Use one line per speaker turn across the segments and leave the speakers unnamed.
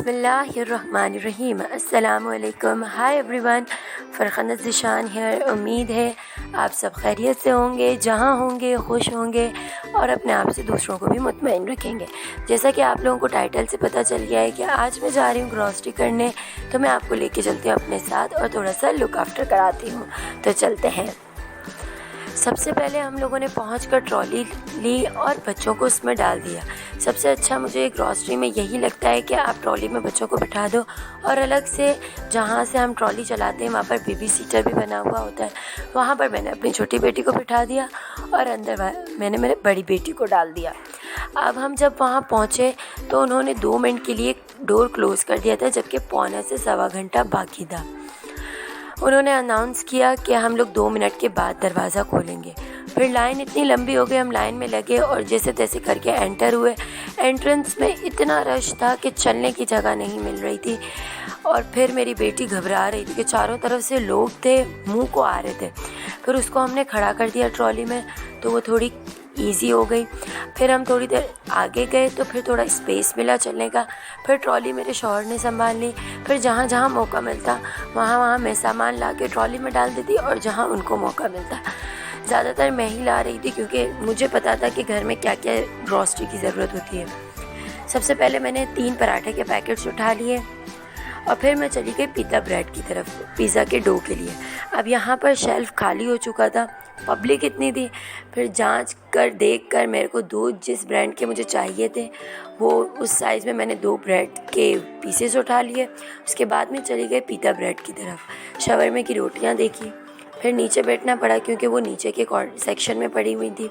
बिस्मिल्लाहिर्रहमानिर्रहीम। अस्सलामुअलैकुम। Hi everyone, Farhan Zeeshan here. उम्मीद है आप सब खैरियत से होंगे, जहाँ होंगे खुश होंगे और अपने आप से दूसरों को भी मुतमईन रखेंगे। जैसा कि आप लोगों को टाइटल से पता चल गया है कि आज मैं जा रही हूँ ग्रॉसरी करने, तो मैं आपको लेके चलती हूँ अपने साथ और थोड़ा सा लुक आफ्टर कराती हूँ। तो चलते हैं। सबसे पहले हम लोगों ने पहुंचकर ट्रॉली ली और बच्चों को उसमें डाल दिया। सबसे अच्छा मुझे ग्रॉसरी में यही लगता है कि आप ट्रॉली में बच्चों को बिठा दो और अलग से जहां से हम ट्रॉली चलाते हैं वहां पर बेबी सीटर भी बना हुआ होता है। वहां पर मैंने अपनी छोटी बेटी को बिठा दिया और अंदर मैंने मेरे बड़ी बेटी को डाल दिया। अब हम जब वहाँ पहुँचे तो उन्होंने 2 मिनट के लिए डोर क्लोज़ कर दिया था, जबकि पौने से सवा घंटा बाकी था। उन्होंने अनाउंस किया कि हम लोग 2 मिनट के बाद दरवाज़ा खोलेंगे। फिर लाइन इतनी लंबी हो गई, हम लाइन में लगे और जैसे तैसे करके एंटर हुए। एंट्रेंस में इतना रश था कि चलने की जगह नहीं मिल रही थी और फिर मेरी बेटी घबरा रही थी कि चारों तरफ से लोग थे, मुंह को आ रहे थे। फिर उसको हमने खड़ा कर दिया ट्रॉली में, तो वो थोड़ी ईज़ी हो गई। फिर हम थोड़ी देर आगे गए तो फिर थोड़ा स्पेस मिला चलने का। फिर ट्रॉली मेरे शौहर ने संभाल ली। फिर जहाँ जहाँ मौका मिलता वहाँ मैं सामान ला के ट्रॉली में डाल देती और जहाँ उनको मौका मिलता ज़्यादातर मैं ही ला रही थी, क्योंकि मुझे पता था कि घर में क्या क्या ग्रॉसरी की ज़रूरत होती है। सबसे पहले मैंने 3 पराठे के पैकेट्स उठा लिए और फिर मैं चली गई पिज़्ज़ा ब्रेड की तरफ, पिज़्ज़ा के डो के लिए। अब यहाँ पर शेल्फ़ खाली हो चुका था, पब्लिक इतनी थी। फिर देख कर मेरे को 2 जिस ब्रांड के मुझे चाहिए थे वो उस साइज़ में मैंने 2 ब्रेड के पीसेस उठा लिए। उसके बाद में चली गई पिज़्ज़ा ब्रेड की तरफ। शवरमे की रोटियाँ देखी, फिर नीचे बैठना पड़ा क्योंकि वो नीचे के सेक्शन में पड़ी हुई थी।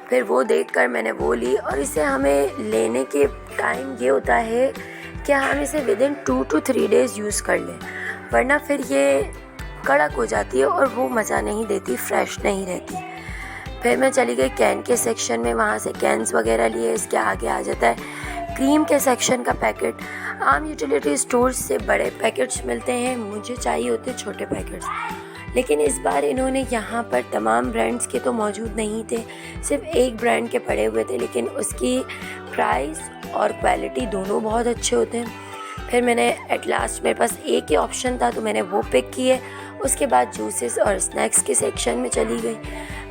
फिर वो देखकर मैंने वो ली और इसे हमें लेने के टाइम ये होता है कि हम इसे विदिन 2 to 3 डेज़ यूज़ कर लें, वरना फिर ये कड़क हो जाती है और वो मज़ा नहीं देती, फ्रेश नहीं रहती। फिर मैं चली गई कैन के सेक्शन में, वहाँ से कैन्स वगैरह लिए। इसके आगे आ जाता है क्रीम के सेक्शन का पैकेट। आम यूटिलिटी स्टोर्स से बड़े पैकेट्स मिलते हैं, मुझे चाहिए होते छोटे पैकेट्स। लेकिन इस बार इन्होंने यहाँ पर तमाम ब्रांड्स के तो मौजूद नहीं थे, सिर्फ एक ब्रांड के पड़े हुए थे, लेकिन उसकी प्राइस और क्वालिटी दोनों बहुत अच्छे होते हैं। फिर मैंने एट लास्ट मेरे पास एक ही ऑप्शन था तो मैंने वो पिक किए। उसके बाद जूसेस और स्नैक्स के सेक्शन में चली गई।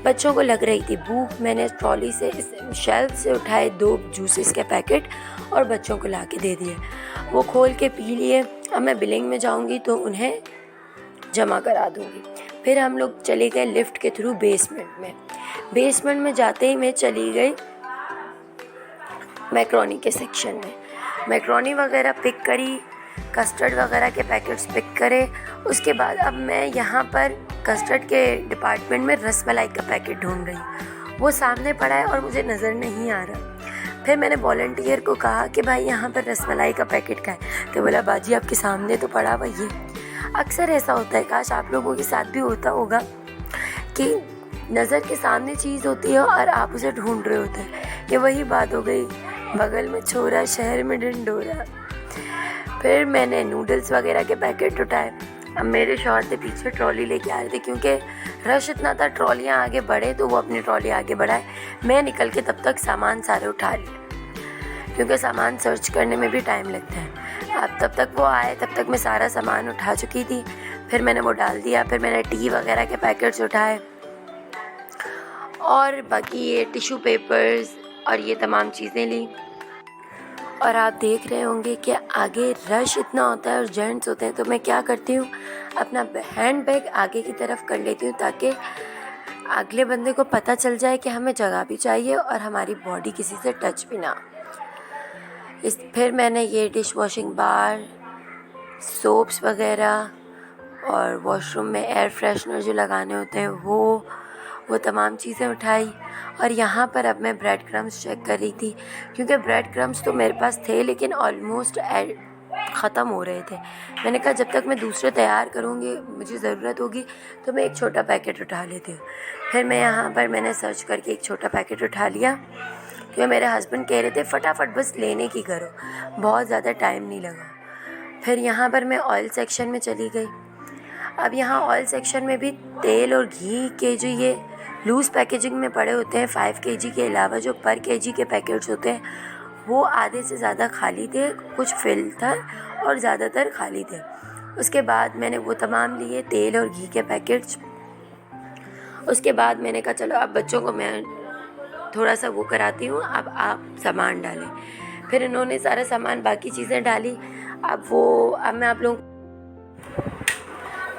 बच्चों को लग रही थी भूख, मैंने ट्रॉली से शेल्फ से उठाए 2 जूसेस के पैकेट और बच्चों को ला के दे दिए। वो खोल के पी लिए। अब मैं बिलिंग में जाऊंगी तो उन्हें जमा करा दूंगी। फिर हम लोग चले गए लिफ्ट के थ्रू बेसमेंट में जाते ही मैं चली गई मैक्रोनी के सेक्शन में। मैक्रोनी वगैरह पिक करी, कस्टर्ड वगैरह के पैकेट्स पिक करे। उसके बाद अब मैं यहाँ पर कस्टर्ड के डिपार्टमेंट में रसमलाई का पैकेट ढूंढ रही हूँ। वो सामने पड़ा है और मुझे नज़र नहीं आ रहा। फिर मैंने वॉलंटियर को कहा कि भाई यहाँ पर रसमलाई का पैकेट का है, तो बोला बाजी आपके सामने तो पड़ा हुआ ये। अक्सर ऐसा होता है, काश आप लोगों के साथ भी होता होगा कि नज़र के सामने चीज़ होती है और आप उसे ढूंढ रहे होते हैं। ये वही बात हो गई, बगल में छोरा शहर में ढिंढोरा। फिर मैंने नूडल्स वगैरह के पैकेट उठाए। अब मेरे शौहर से पीछे ट्रॉली लेके आ रहे थे, क्योंकि रश इतना था, ट्रॉलियाँ आगे बढ़े तो वो अपनी ट्रॉली आगे बढ़ाए। मैं निकल के तब तक सामान सारे उठा लिए, क्योंकि सामान सर्च करने में भी टाइम लगता है। अब तब तक वो आए, तब तक मैं सारा सामान उठा चुकी थी। फिर मैंने वो डाल दिया। फिर मैंने टी वगैरह के पैकेट्स उठाए और बाकी ये टिश्यू पेपर्स और ये तमाम चीज़ें ली। और आप देख रहे होंगे कि आगे रश इतना होता है और जेंट्स होते हैं, तो मैं क्या करती हूँ, अपना हैंड बैग आगे की तरफ कर लेती हूँ ताकि अगले बंदे को पता चल जाए कि हमें जगह भी चाहिए और हमारी बॉडी किसी से टच भी ना। फिर मैंने ये डिश वॉशिंग बार, सोप्स वगैरह और वॉशरूम में एयर फ्रेशनर जो लगाने होते हैं वो तमाम चीज़ें उठाई। और यहाँ पर अब मैं ब्रेड क्रम्स चेक कर रही थी, क्योंकि ब्रेड क्रम्स तो मेरे पास थे लेकिन ऑलमोस्ट ख़त्म हो रहे थे। मैंने कहा जब तक मैं दूसरे तैयार करूँगी, मुझे ज़रूरत होगी तो मैं एक छोटा पैकेट उठा लेती हूँ। फिर मैंने सर्च करके एक छोटा पैकेट उठा लिया, क्योंकि मेरे हस्बैंड कह रहे थे फटाफट बस लेने की करो, बहुत ज़्यादा टाइम नहीं लगा। फिर यहाँ पर मैं ऑयल सेक्शन में चली गई। अब यहाँ ऑयल सेक्शन में भी तेल और घी के जो ये लूज़ पैकेजिंग में पड़े होते हैं 5 kg के अलावा जो पर kg के पैकेट्स होते हैं वो आधे से ज़्यादा खाली थे, कुछ फिल था और ज़्यादातर खाली थे। उसके बाद मैंने वो तमाम लिए, तेल और घी के पैकेट्स। उसके बाद मैंने कहा चलो अब बच्चों को मैं थोड़ा सा वो कराती हूँ, अब आप सामान डालें। फिर इन्होंने सारा सामान, बाकी चीज़ें डाली। अब मैं आप लोगों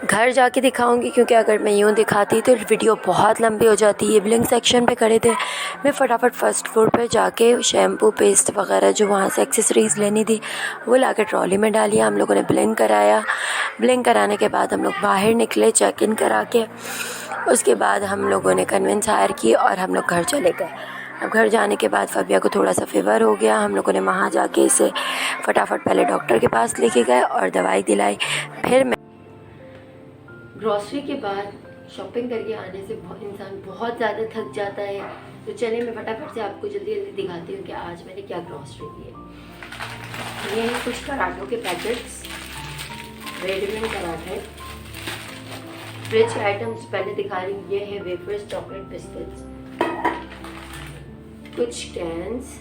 घर जाके दिखाऊंगी, क्योंकि अगर मैं यूँ दिखाती तो वीडियो बहुत लंबी हो जाती है। बिलिंग सेक्शन पे खड़े थे, मैं फटाफट फर्स्ट फ्लोर पे जाके शैम्पू, पेस्ट वगैरह जो वहाँ से एक्सेसरीज़ लेनी थी वो लाके ट्रॉली में डाली। हम लोगों ने बिलिंग कराया। बिलिंग कराने के बाद हम लोग बाहर निकले चेक इन करा के। उसके बाद हम लोगों ने कन्वेंस हायर की और हम लोग घर चले गए। अब घर जाने के बाद फ़बिया को थोड़ा सा फ़ीवर हो गया। हम लोगों ने वहाँ जाके इसे फटाफट पहले डॉक्टर के पास लेके गए और दवाई दिलाई। फिर मैं ग्रॉसरी के बाद शॉपिंग करके आने से इंसान बहुत ज़्यादा थक जाता है। तो चलिए मैं फटाफट से आपको जल्दी जल्दी दिखाती हूँ कि आज मैंने क्या ग्रॉसरी की है। ये हैं कुछ पराठों के पैकेट्स, रेडीमेड पराठे। फ्रिज के आइटम्स पहले दिखा रही हूँ। ये है वेफर्स, चॉकलेट बिस्किट्स, कुछ कैंस,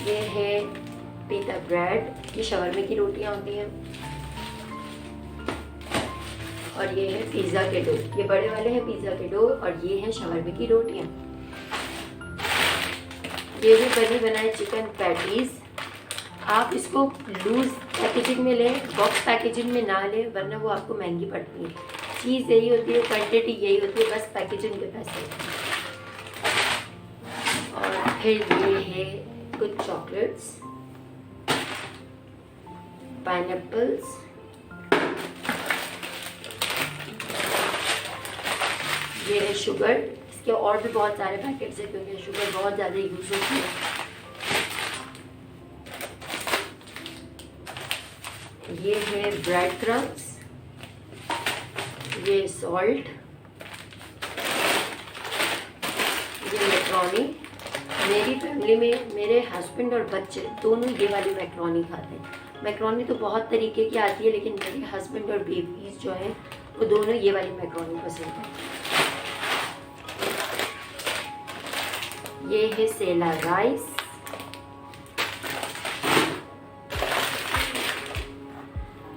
ये है पीता ब्रेड, ये शवरमे की रोटियाँ होती हैं, और ये है पिज़्ज़ा के डो। ये बड़े वाले हैं पिज़्ज़ा के डो और ये हैं शवरमे की रोटियाँ। ये भी बनी बनाए चिकन पैटीज़। आप इसको लूज़ पैकेजिंग में लें, बॉक्स पैकेजिंग में ना लें, वरना वो आपको महंगी पड़ती है। चीज़ यही होती है, क्वांटिटी यही होती है, बस पैकेजिंग के पैसे। और फिर ये है कुछ चॉकलेट्स, पाइनएप्पल्स, ये है शुगर। इसके और भी बहुत सारे पैकेट्स हैं क्योंकि शुगर बहुत ज़्यादा यूज़ होती है। ये है ब्रेड क्रम्स, ये सॉल्ट, ये मैक्रोनी। मेरी फैमिली में मेरे हस्बैंड और बच्चे दोनों ये वाली मैक्रोनी खाते हैं। मैक्रोनी तो बहुत तरीके की आती है, लेकिन मेरे हस्बैंड और बेबीज जो हैं वो दोनों ये वाली मैक्रोनी पसंद है। ये है सेला राइस,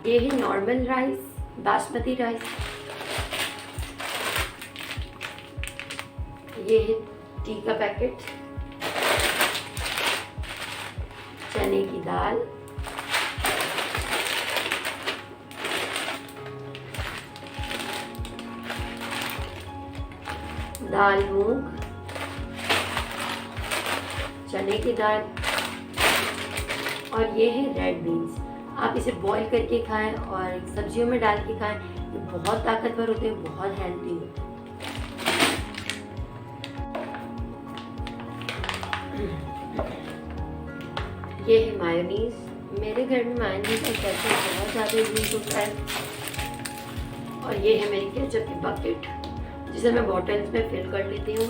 ये है नॉर्मल राइस, बासमती राइस, ये है टी का पैकेट, चने की दाल, दाल मूंग, चने की दाल, और ये है रेड बीन्स। आप इसे बॉईल करके खाएं और सब्जियों में डाल के खाएं, ये बहुत ताकतवर होते हैं, बहुत हेल्दी होते हैं। ये है मायोनीज। मेरे घर में मायोनीज का केचप बहुत ज़्यादा यूज होता है। और ये है मेरी केचप की बकेट, जिसे मैं बॉटल्स में फिल कर लेती हूँ।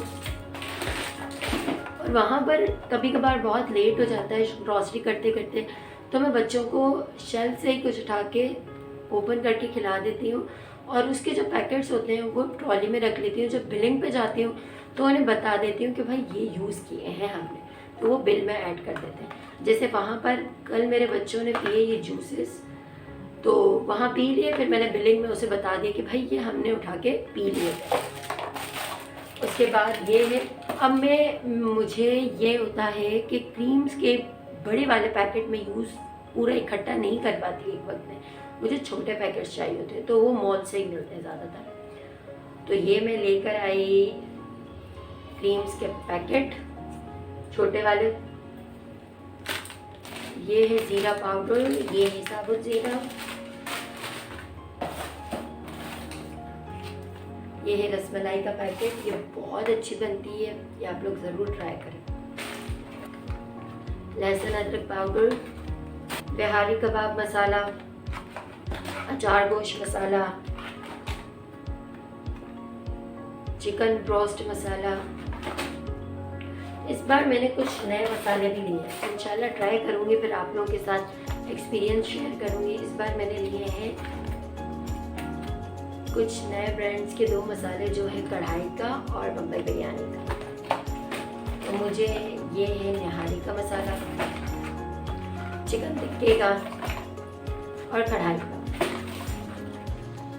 और वहाँ पर कभी कभार बहुत लेट हो जाता है ग्रॉसरी करते करते, तो मैं बच्चों को शेल्फ से ही कुछ उठा के ओपन करके खिला देती हूँ। और उसके जो पैकेट्स होते हैं वो ट्रॉली में रख लेती हूँ। जब बिलिंग पे जाती हूँ तो उन्हें बता देती हूँ कि भाई ये यूज़ किए हैं हमने, तो वो बिल में ऐड कर देते हैं। जैसे वहाँ पर कल मेरे बच्चों ने पिए ये जूसेस, तो वहाँ पी लिए, फिर मैंने बिलिंग में उसे बता दिया कि भाई ये हमने उठा के पी लिए। उसके बाद ये है, अब मुझे ये होता है कि क्रीम्स के बड़े वाले पैकेट में यूज़ पूरा इकट्ठा नहीं कर पाती एक वक्त में, मुझे छोटे पैकेट्स चाहिए होते हैं, तो वो मॉल से ही मिलते हैं ज़्यादातर। तो ये मैं लेकर आई क्रीम्स के पैकेट छोटे वाले। ये है ज़ीरा पाउडर, ये है साबुत ज़ीरा, ये है रसमलाई का पैकेट, ये बहुत अच्छी बनती है, ये आप लोग ज़रूर ट्राई करें। लहसुन अदरक पाउडर, बिहारी कबाब मसाला, अचार गोश्त मसाला, चिकन ब्रोस्ट मसाला। इस बार मैंने कुछ नए मसाले भी लिए हैं, इंशाल्लाह ट्राई करूँगी, फिर आप लोगों के साथ एक्सपीरियंस शेयर करूँगी। इस बार मैंने लिए हैं कुछ नए ब्रांड्स के 2 मसाले, जो है कढ़ाई का और बम्बई बिरयानी का। तो मुझे ये है निहारी का मसाला, चिकन टिक्के का और कढ़ाई का,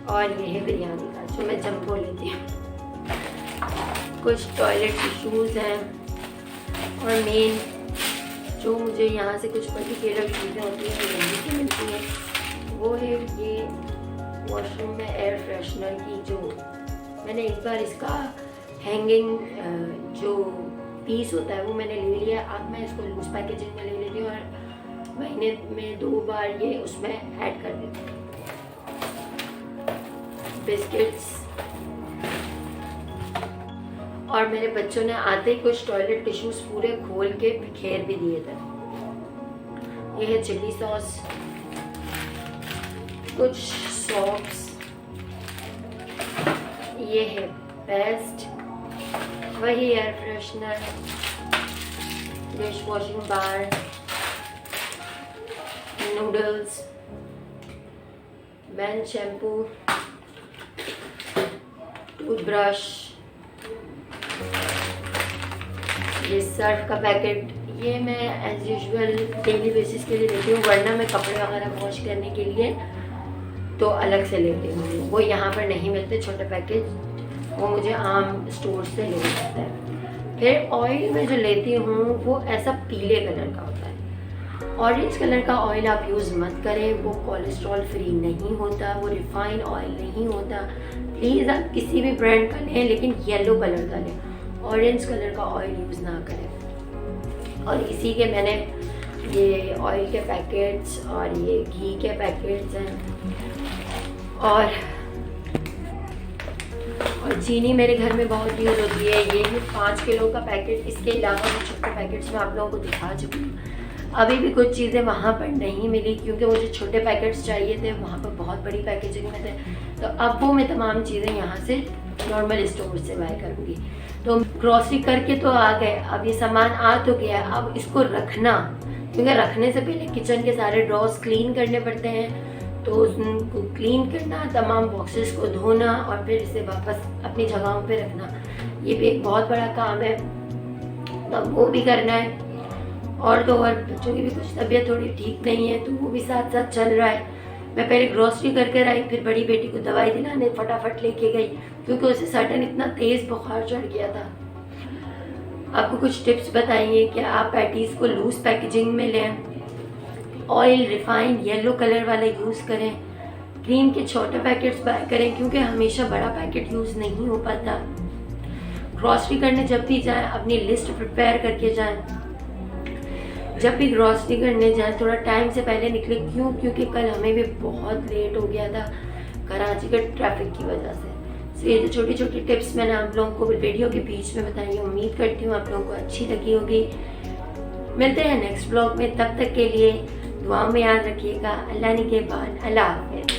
और ये है बिरयानी का जो मैं जंबो लेती हूँ। कुछ टॉयलेट टिश्यूज़ हैं और मेन जो मुझे यहाँ से कुछ पर्टिकुलर चीज़ें होती हैं यहीं से मिलती हैं वो है ये वॉशरूम में एयर फ्रेशनर की, जो मैंने एक बार इसका हैंगिंग जो पीस होता है वो मैंने ले लिया। अब मैं इसको लूज पैकेजिंग में ले लेती हूँ और महीने में 2 बार ये उसमें ऐड कर देती हूँ। बिस्किट्स, और मेरे बच्चों ने आते ही कुछ टॉयलेट टिश्यूज पूरे खोल के बिखेर भी दिए थे। ये है चिली सॉस, कुछ सॉक्स, ये है पेस्ट, वही एयर फ्रेशनर, डिश वॉशिंग बार, नूडल्स, मैन शैम्पू, टूथब्रश, ये सर्फ का पैकेट। ये मैं एज यूजुअल डेली बेसिस के लिए लेती हूँ, वरना मैं कपड़े वगैरह वॉश करने के लिए तो अलग से लेती हूँ। वो यहाँ पर नहीं मिलते छोटे पैकेज, वो मुझे आम स्टोर से लेना पड़ता है। फिर ऑयल में जो लेती हूँ वो ऐसा पीले कलर का होता है। ऑरेंज कलर का ऑयल आप यूज़ मत करें, वो कोलेस्ट्रॉल फ्री नहीं होता, वो रिफाइंड ऑयल नहीं होता। प्लीज़ आप किसी भी ब्रांड का लें लेकिन येलो कलर का लें, ऑरेंज कलर का ऑयल यूज़ ना करें। और इसी के मैंने ये ऑयल के पैकेट्स और ये घी के पैकेट्स हैं, और चीनी मेरे घर में बहुत यूज़ होती है। ये है 5 किलो का पैकेट। इसके अलावा मैं छोटे पैकेट्स में आप लोगों को दिखा चुकी हूँ। अभी भी कुछ चीज़ें वहाँ पर नहीं मिली क्योंकि मुझे छोटे पैकेट्स चाहिए थे, वहाँ पर बहुत बड़ी पैकेजिंग में थे। तो अब वो मैं तमाम चीज़ें यहाँ से नॉर्मल स्टोर से बाय करूँगी। तो ग्रॉसरी करके तो आ गए, अब ये सामान आ तो गया, अब इसको रखना, क्योंकि रखने से पहले किचन के सारे ड्रॉर्स क्लीन करने पड़ते हैं। तो उनको क्लीन करना, तमाम बॉक्सेस को धोना और फिर इसे वापस अपनी जगहों पे रखना, ये भी एक बहुत बड़ा काम है। तब वो भी करना है, और तो और बच्चों की भी कुछ तबीयत थोड़ी ठीक नहीं है तो वो भी साथ साथ चल रहा है। मैं पहले ग्रॉसरी करके आई, फिर बड़ी बेटी को दवाई दिलाने फटाफट लेके गई क्योंकि उसे सडन इतना तेज़ बुखार चढ़ गया था। आपको कुछ टिप्स बताइए कि आप पैटीज़ को लूज पैकेजिंग में लें, ऑयल रिफाइंड येलो कलर वाला यूज़ करें, क्रीम के छोटे पैकेट्स बाय करें क्योंकि हमेशा बड़ा पैकेट यूज़ नहीं हो पाता। ग्रॉसरी करने जब भी जाएं अपनी लिस्ट प्रिपेयर करके जाएं। जब भी ग्रॉसरी करने जाएं थोड़ा टाइम से पहले निकले, क्यों? क्योंकि कल हमें भी बहुत लेट हो गया था कराची के ट्रैफिक की वजह से। तो ये जो छोटी छोटी टिप्स मैंने आप लोगों को वीडियो के बीच में बताई है, उम्मीद करती हूँ आप लोगों को अच्छी लगी होगी। मिलते हैं नेक्स्ट ब्लॉग में, तब तक के लिए दुआओं में याद रखिएगा। अल्लाह निगहबान, अल्लाह हाफ़िज़।